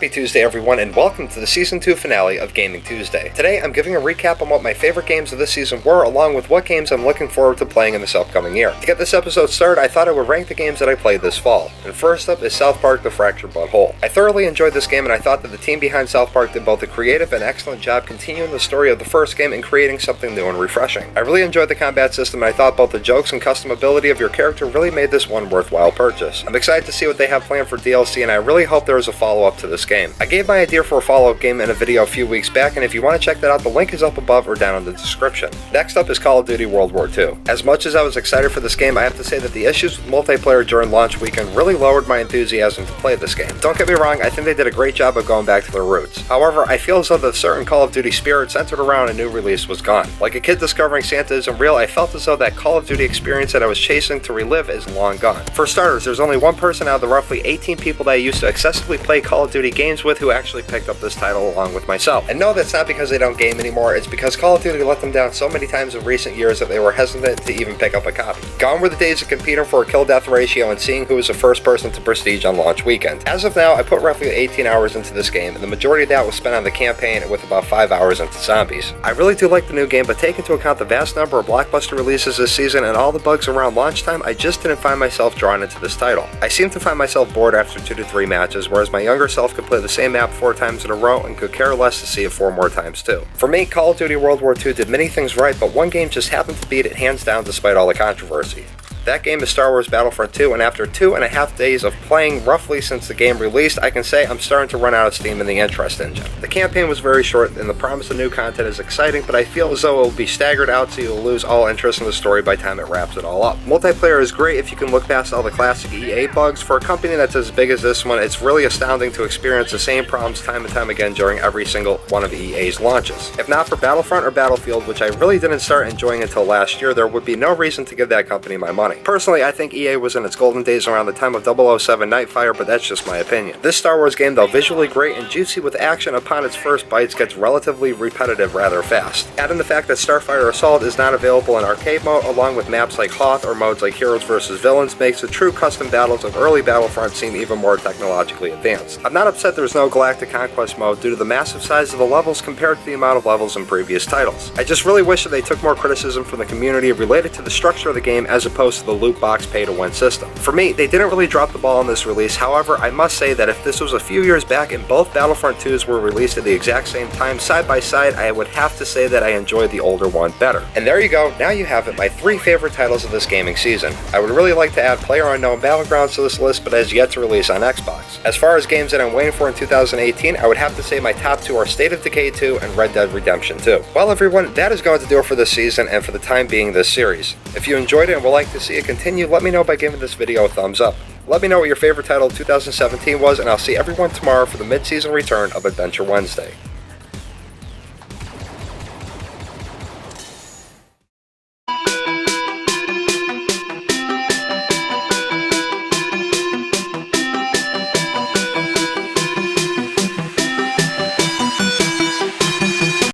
Happy Tuesday everyone, and welcome to the Season 2 finale of Gaming Tuesday. Today I'm giving a recap on what my favorite games of this season were, along with what games I'm looking forward to playing in this upcoming year. To get this episode started, I thought I would rank the games that I played this fall. And first up is South Park: The Fractured But Whole. I thoroughly enjoyed this game, and I thought that the team behind South Park did both a creative and excellent job continuing the story of the first game and creating something new and refreshing. I really enjoyed the combat system, and I thought both the jokes and customability of your character really made this one worthwhile purchase. I'm excited to see what they have planned for DLC, and I really hope there is a follow-up to this game. I gave my idea for a follow-up game in a video a few weeks back, and if you want to check that out, the link is up above or down in the description. Next up is Call of Duty World War II. As much as I was excited for this game, I have to say that the issues with multiplayer during launch weekend really lowered my enthusiasm to play this game. Don't get me wrong, I think they did a great job of going back to their roots. However, I feel as though the certain Call of Duty spirit centered around a new release was gone. Like a kid discovering Santa isn't real, I felt as though that Call of Duty experience that I was chasing to relive is long gone. For starters, there's only one person out of the roughly 18 people that I used to excessively play Call of Duty games with who actually picked up this title along with myself. And no, that's not because they don't game anymore, it's because Call of Duty let them down so many times in recent years that they were hesitant to even pick up a copy. Gone were the days of competing for a kill-death ratio and seeing who was the first person to prestige on launch weekend. As of now, I put roughly 18 hours into this game, and the majority of that was spent on the campaign with about 5 hours into zombies. I really do like the new game, but take into account the vast number of blockbuster releases this season and all the bugs around launch time, I just didn't find myself drawn into this title. I seem to find myself bored after 2 to 3 matches, whereas my younger self could play the same map 4 times in a row and could care less to see it 4 more times too. For me, Call of Duty World War II did many things right, but one game just happened to beat it hands down despite all the controversy. That game is Star Wars Battlefront 2, and after 2.5 days of playing roughly since the game released, I can say I'm starting to run out of steam in the interest engine. The campaign was very short, and the promise of new content is exciting, but I feel as though it will be staggered out so you'll lose all interest in the story by the time it wraps it all up. Multiplayer is great if you can look past all the classic EA bugs. For a company that's as big as this one, it's really astounding to experience the same problems time and time again during every single one of EA's launches. If not for Battlefront or Battlefield, which I really didn't start enjoying until last year, there would be no reason to give that company my money. Personally, I think EA was in its golden days around the time of 007 Nightfire, but that's just my opinion. This Star Wars game, though visually great and juicy with action upon its first bites, gets relatively repetitive rather fast. Add in the fact that Starfighter Assault is not available in arcade mode, along with maps like Hoth or modes like Heroes vs. Villains, makes the true custom battles of early Battlefront seem even more technologically advanced. I'm not upset there's no Galactic Conquest mode due to the massive size of the levels compared to the amount of levels in previous titles. I just really wish that they took more criticism from the community related to the structure of the game as opposed to the loot box pay-to-win system. For me, they didn't really drop the ball on this release. However, I must say that if this was a few years back and both Battlefront 2s were released at the exact same time side by side, I would have to say that I enjoyed the older one better. And there you go, now you have it, my 3 favorite titles of this gaming season. I would really like to add PlayerUnknown Battlegrounds to this list, but has yet to release on Xbox. As far as games that I'm waiting for in 2018, I would have to say my top 2 are State of Decay 2 and Red Dead Redemption 2. Well everyone, that is going to do it for this season and for the time being this series. If you enjoyed it and would like to see it continue, let me know by giving this video a thumbs up. Let me know what your favorite title of 2017 was, and I'll see everyone tomorrow for the mid-season return of Adventure Wednesday.